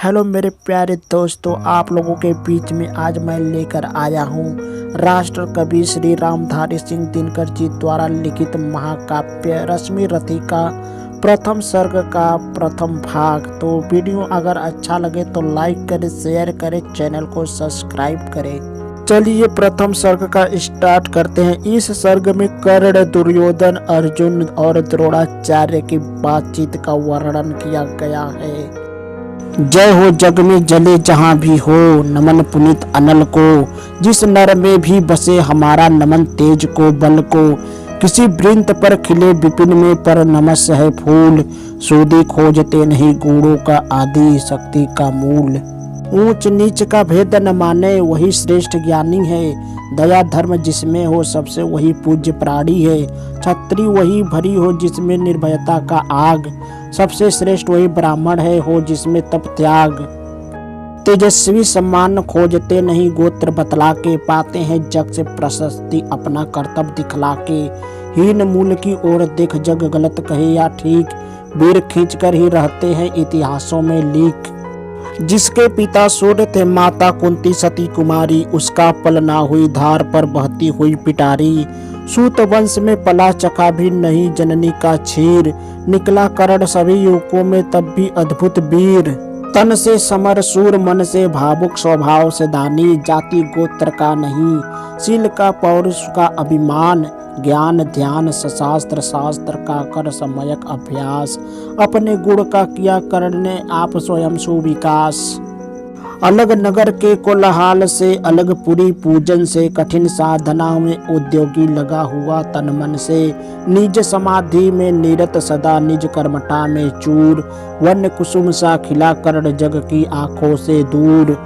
Hello मेरे प्यारे दोस्तों, आप लोगों के बीच में आज मैं लेकर आया हूँ राष्ट्र कवि श्री रामधारी सिंह दिनकर जी द्वारा लिखित महाकाव्य रश्मि रथी का प्रथम सर्ग का प्रथम भाग। तो वीडियो अगर अच्छा लगे तो लाइक करें, शेयर करें, चैनल को सब्सक्राइब करें। चलिए प्रथम सर्ग का स्टार्ट करते हैं। इस सर्ग में कर्ण, दुर्योधन, अर्जुन और द्रोणाचार्य की बातचीत का वर्णन किया गया है। जय हो जग में जले जहाँ भी हो, नमन पुनीत अनल को। जिस नर में भी बसे हमारा नमन तेज को बल को। किसी वृंत पर खिले विपिन में पर नमस्य है फूल। सूदी खोजते नहीं गुणों का आदि शक्ति का मूल। ऊंच नीच का भेद न माने वही श्रेष्ठ ज्ञानी है। दया धर्म जिसमें हो सबसे वही पूज्य प्राणी है। छत्री वही भरी हो जिसमें निर्भयता का आग। सबसे श्रेष्ठ वही ब्राह्मण है हो जिसमें तप त्याग। तेजस्वी सम्मान खोजते नहीं गोत्र बतला के। पाते हैं जग से प्रशस्ति अपना कर्तव्य दिखला के। हीन मूल की ओर देख जग गलत कहे या ठीक। वीर खींच कर ही रहते हैं इतिहासों में लीक। जिसके पिता सूर्य थे माता कुंती सती कुमारी। उसका पल ना हुई धार पर बहती हुई पिटारी। सूत वंश में पला चखा भी नहीं जननी का क्षीर। निकला कर्ण सभी युवकों में तब भी अद्भुत वीर। तन से समर सूर मन से भावुक स्वभाव से दानी। जाति गोत्र का नहीं शील का पौरुष का अभिमान। ज्ञान ध्यान शास्त्र शास्त्र का कर सम्यक अभ्यास। अपने गुण का किया कर्ण ने आप स्वयं सुविकास। अलग नगर के कोलाहल से अलग पुरी पूजन से। कठिन साधना में उद्योगी लगा हुआ तन मन से। निज समाधि में निरत सदा निज कर्मठा में चूर। वन्य कुसुम सा खिला कर्ण जग की आंखों से दूर।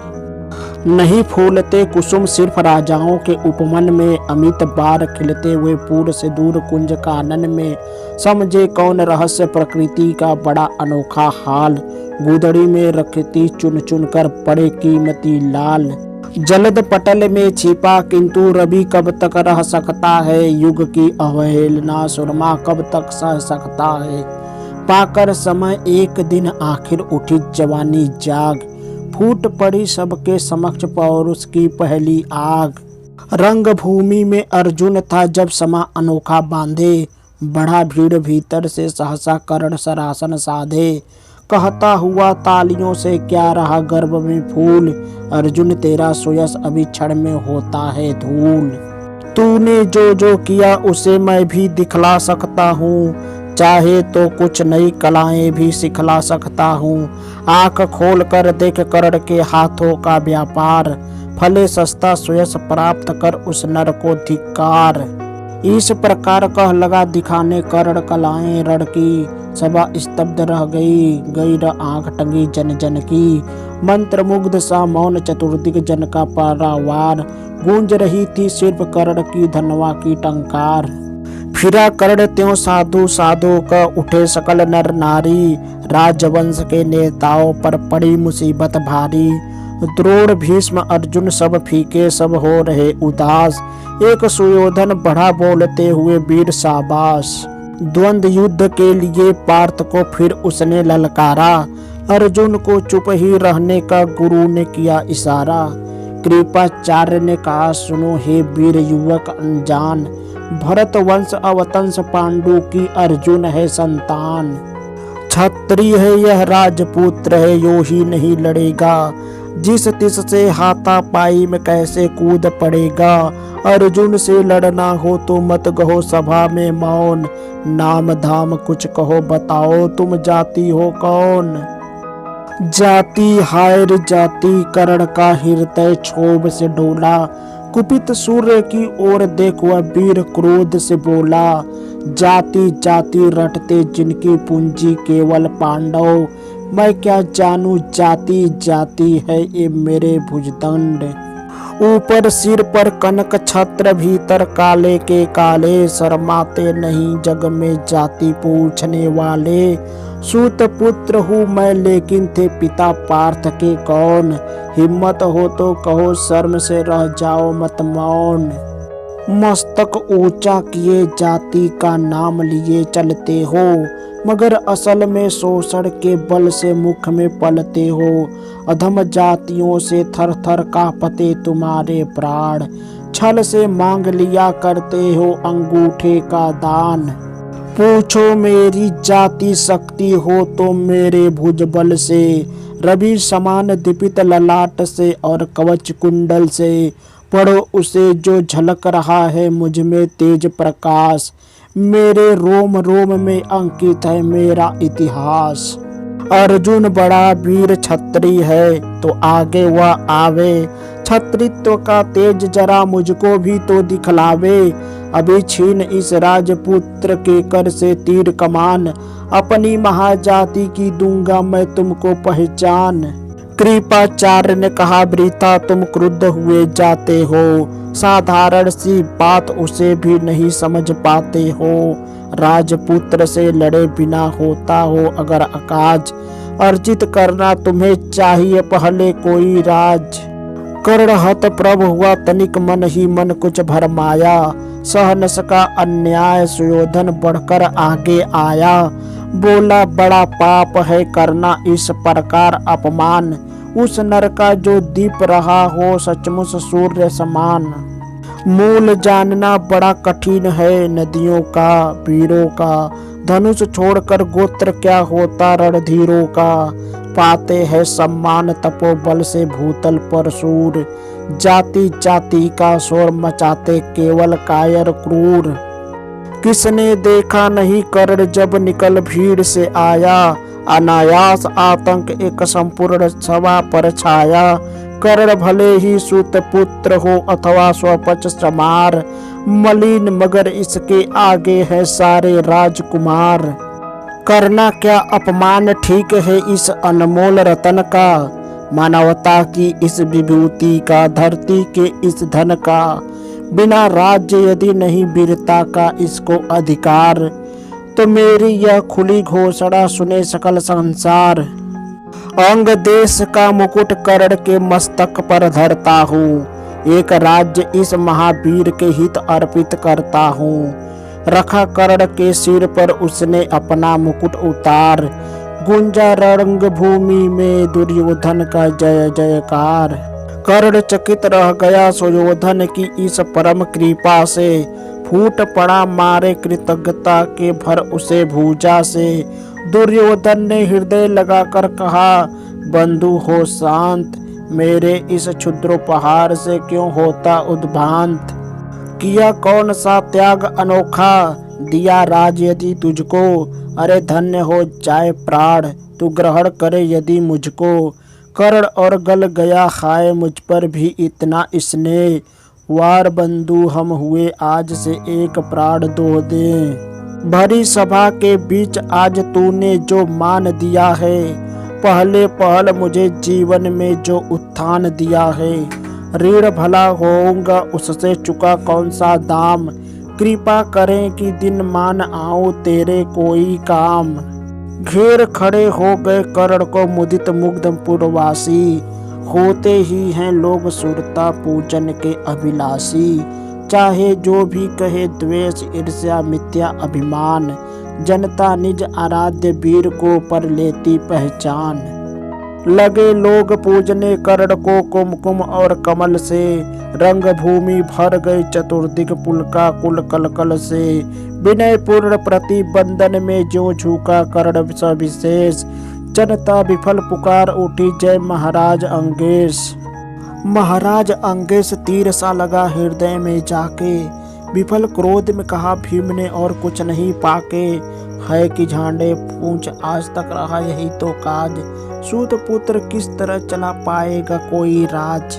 नहीं फूलते कुसुम सिर्फ राजाओं के उपमन में। अमित बार खिलते हुए पूर्व से दूर कुंज कानन में। समझे कौन रहस्य प्रकृति का बड़ा अनोखा हाल। गुदड़ी में रखती चुन चुन कर पड़े कीमती लाल। जलद पटल में छिपा किंतु रवि कब तक रह सकता है। युग की अवहेलना सुरमा कब तक सह सकता है। पाकर समय एक दिन आखिर उठी जवानी जाग। फूट पड़ी सबके समक्ष पौरुष की पहली आग। रंग भूमि में अर्जुन था जब समा अनोखा बांधे। बढ़ा भीड़ भीतर से सहसा कर्ण सरासन साधे। कहता हुआ तालियों से क्या रहा गर्भ में फूल। अर्जुन तेरा सुयश अभी क्षण में होता है धूल। तूने जो जो किया उसे मैं भी दिखला सकता हूँ। चाहे तो कुछ नई कलाएं भी सिखला सकता हूँ। आंख खोल कर देख कर्ण के हाथों का व्यापार। फले सस्ता सुयश प्राप्त कर उस नर को धिक्कार। इस प्रकार कह लगा दिखाने कर्ण कलाएं रण की। सभा स्तब्ध रह गई र आंख टंगी जन जन की। मंत्र मुग्ध सा मौन चतुर्दिक जन का पारावार। गूंज रही थी सिर्फ कर्ण की धनवा की टंकार। फिरा कर्ण त्यों साधु साधु का उठे सकल नर नारी। राजवंश के नेताओं पर पड़ी मुसीबत भारी। द्रोण भीष्म अर्जुन सब फीके सब हो रहे उदास। एक सुयोधन बढ़ा बोलते हुए वीर शाबाश। द्वंद्व युद्ध के लिए पार्थ को फिर उसने ललकारा। अर्जुन को चुप ही रहने का गुरु ने किया इशारा। कृपाचार्य ने कहा सुनो हे वीर युवक अनजान। भरत वंश अवतंस पांडु की अर्जुन है संतान। क्षत्रिय है यह राजपुत्र है यो ही नहीं लड़ेगा। जिस तिस से हाथापाई में कैसे कूद पड़ेगा। अर्जुन से लड़ना हो तो मत कहो सभा में मौन। नाम धाम कुछ कहो बताओ तुम जाति हो कौन। जाति हायर जाति कर्ण का हृदय क्षोभ से डोला। कुपित सूर्य की ओर देख वह वीर क्रोध से बोला। जाति जाति रटते जिनकी पूंजी केवल पांडव। मैं क्या जानू जाति जाति है ये मेरे भुजदंड। ऊपर सिर पर कनक छत्र भीतर काले के काले। शर्माते नहीं जग में जाति पूछने वाले। सूत पुत्र हूँ मैं लेकिन थे पिता पार्थ के कौन। हिम्मत हो तो कहो शर्म से रह जाओ मत मौन। मस्तक ऊंचा किए जाति का नाम लिए चलते हो, मगर असल में शोषण के बल से मुख में पलते हो। अधम जातियों से थर थर कांपते तुम्हारे प्राण, छल से मांग लिया करते हो अंगूठे का दान। पूछो मेरी जाति शक्ति हो तो मेरे भुजबल से, रवि समान दीपित ललाट से और कवच कुंडल से। पढ़ो उसे जो झलक रहा है मुझ में तेज प्रकाश, मेरे रोम रोम में अंकित है मेरा इतिहास। अर्जुन बड़ा वीर क्षत्रिय है तो आगे वह आवे, क्षत्रित्व का तेज जरा मुझको भी तो दिखलावे। अभी छीन इस राजपुत्र के कर से तीर कमान, अपनी महाजाति की दूंगा मैं तुमको पहचान। कृपाचार्य ने कहा, वृथा तुम क्रुद्ध हुए जाते हो, साधारण सी बात उसे भी नहीं समझ पाते हो। राजपुत्र से लड़े बिना होता हो अगर अकाज, अर्जित करना तुम्हें चाहिए पहले कोई राज। कर्णहत प्रभ हुआ तनिक मन ही मन कुछ भरमाया, सह न सका अन्याय सुयोधन बढ़कर आगे आया। बोला बड़ा पाप है करना इस प्रकार अपमान, उस नर का जो दीप रहा हो सचमुच सूर्य समान। मूल जानना बड़ा कठिन है नदियों का वीरों का, धनुष छोड़कर गोत्र क्या होता रणधीरों का। पाते हैं सम्मान तपोबल से भूतल पर सूर, जाति जाति का शोर मचाते केवल कायर क्रूर। किसने देखा नहीं कर्ण जब निकल भीड़ से आया, अनायास आतंक एक संपूर्ण सभा पर छाया। कर्ण भले ही सूत पुत्र हो अथवा स्वपच समार, मलिन मगर इसके आगे है सारे राजकुमार। करना क्या अपमान ठीक है इस अनमोल रतन का, मानवता की इस विभूति का धरती के इस धन का। बिना राज्य यदि नहीं वीरता का इसको अधिकार, तो मेरी यह खुली घोषणा सुने सकल संसार। अंग देश का मुकुट कर्ण के मस्तक पर धरता हूँ, एक राज्य इस महावीर के हित अर्पित करता हूँ। रखा कर्ण के सिर पर उसने अपना मुकुट उतार, गुंजा रंग भूमि में दुर्योधन का जय जयकार। कर्ण चकित रह गया सुयोधन की इस परम कृपा से, फूट पड़ा मारे कृतज्ञता के भर उसे भुजा से। दुर्योधन ने हृदय लगाकर कहा, बंधु हो शांत, मेरे इस क्षुद्रोपहार से क्यों होता उद्भ्रांत। किया कौन सा त्याग अनोखा, दिया राज यदि तुझको, अरे धन्य हो जाए प्राण तू ग्रहण करे यदि मुझको। कर्ण और गल गया खाए मुझ पर भी इतना स्नेह, वार बंधु हम हुए आज से एक प्राण दो दे। भरी सभा के बीच आज तूने जो मान दिया है, पहले पहल मुझे जीवन में जो उत्थान दिया है। ऋण भला होऊंगा उससे चुका कौन सा दाम, कृपा करें कि दिन मान आऊं तेरे कोई काम। घेर खड़े हो गए कर्ण को मुदित मुग्ध पुरवासी, होते ही हैं लोग सुरता पूजन के अभिलाषी। चाहे जो भी कहे द्वेष ईर्ष्या मिथ्या अभिमान, जनता निज आराध्य वीर को पर लेती पहचान। लगे लोग पूजने कर्ण को कुमकुम और कमल से, रंग भूमि भर गई चतुर्दिक पुलका कुल कलकल से। विनय पूर्ण प्रतिबंधन में जो झुका कर्ण सविशेष, जनता विफल पुकार उठी जय महाराज अंगेश। महाराज अंगेश तीर सा लगा हृदय में जाके, विफल क्रोध में कहा भीम ने और कुछ नहीं पाके। है कि झांडे पूंछ आज तक रहा यही तो काज, सूत पुत्र किस तरह चला पाएगा कोई राज।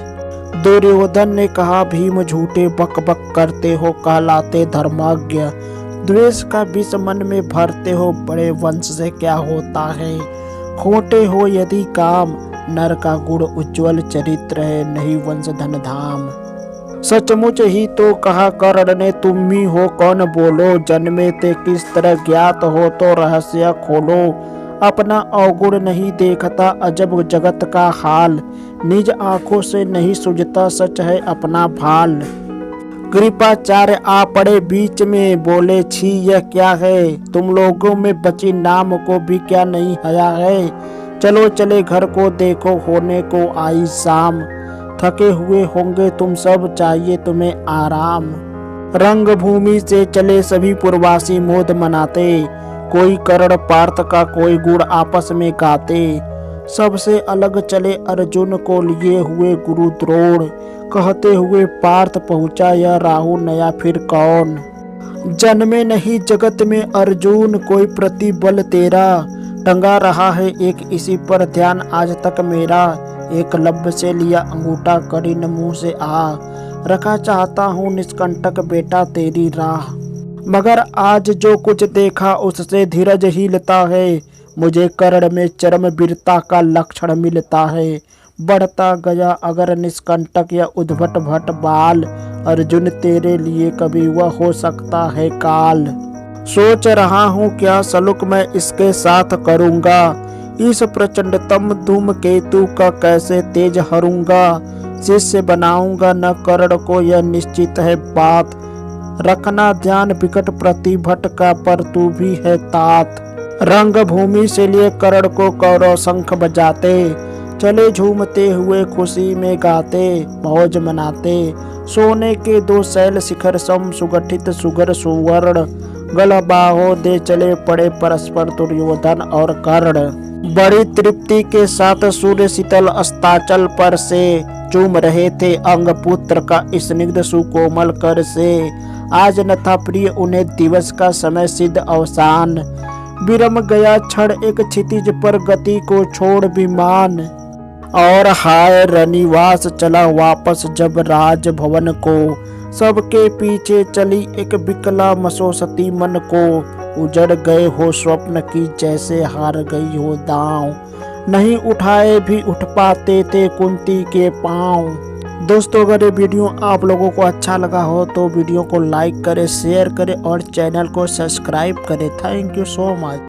दुर्योधन ने कहा भीम झूठे बक बक करते हो कहलाते धर्मज्ञ, द्वेष का विष मन में भरते हो बड़े वंश से क्या होता है। खोटे हो यदि काम, नर का गुण उज्ज्वल चरित्र है नहीं वंश धन धाम। सचमुच ही तो कहा कर्ण ने तुम ही हो कौन बोलो, जन्मे ते किस तरह ज्ञात हो तो रहस्य खोलो। अपना अवगुण नहीं देखता अजब जगत का हाल, निज आंखों से नहीं सुझता सच है अपना भाल। कृपाचार्य आ पड़े बीच में, बोले छी यह क्या है, तुम लोगों में बची नाम को भी क्या नहीं हया है। चलो चले घर को, देखो होने को आई शाम, थके हुए होंगे तुम सब, चाहिए तुम्हें आराम। रंग भूमि से चले सभी पूर्ववासी मोद मनाते, कोई कर्ण पार्थ का कोई गुण आपस में गाते। सबसे अलग चले अर्जुन को लिए हुए गुरु द्रोण, कहते हुए पार्थ पहुंचा यह राहु नया फिर कौन। जन्मे नहीं जगत में अर्जुन, कोई प्रतिबल तेरा, टंगा रहा है एक इसी पर ध्यान आज तक मेरा। एक लब से लिया अंगूठा करीन मुंह से आ, रखा चाहता हूँ निष्कंटक बेटा तेरी राह। मगर आज जो कुछ देखा उससे धीरज हिलता है, मुझे कर्ण में चरम वीरता का लक्षण मिलता है। बढ़ता गया अगर निष्कंटक या उद्भट भट बाल, अर्जुन तेरे लिए कभी वह हो सकता है काल। सोच रहा हूँ क्या सलूक मैं इसके साथ करूँगा, इस प्रचंडतम धूमकेतु का कैसे तेज हरूंगा। शिष्य बनाऊंगा न कर्ण को यह निश्चित है बात, रखना ध्यान विकट प्रतिभट का पर तू भी है तात। रंग भूमि से लिए कर्ण को कौरव शंख बजाते, चले झूमते हुए खुशी में गाते, मौज मनाते। सोने के दो शैल शिखर सम सुगठित सुगर सुवर्ण, गल बाहों दे चले पड़े परस्पर दुर्योधन और कर्ण। बड़ी तृप्ति के साथ सूर्य शीतल अस्ताचल पर से, चूम रहे थे अंग पुत्र का स्निग्ध सुकोमल कर से। आज न था प्रिय उन्हें दिवस का समय सिद्ध अवसान, विरम गया क्षण एक क्षितिज पर गति को छोड़ विमान। और हाय रनिवास चला वापस जब राजभवन को, सबके पीछे चली एक विकला मसोसती मन को। उजड़ गए हो स्वप्न की जैसे हार गई हो दांव, नहीं उठाए भी उठ पाते थे कुंती के पांव। दोस्तों अगर ये वीडियो आप लोगों को अच्छा लगा हो तो वीडियो को लाइक करें, शेयर करें और चैनल को सब्सक्राइब करें। Thank you so much.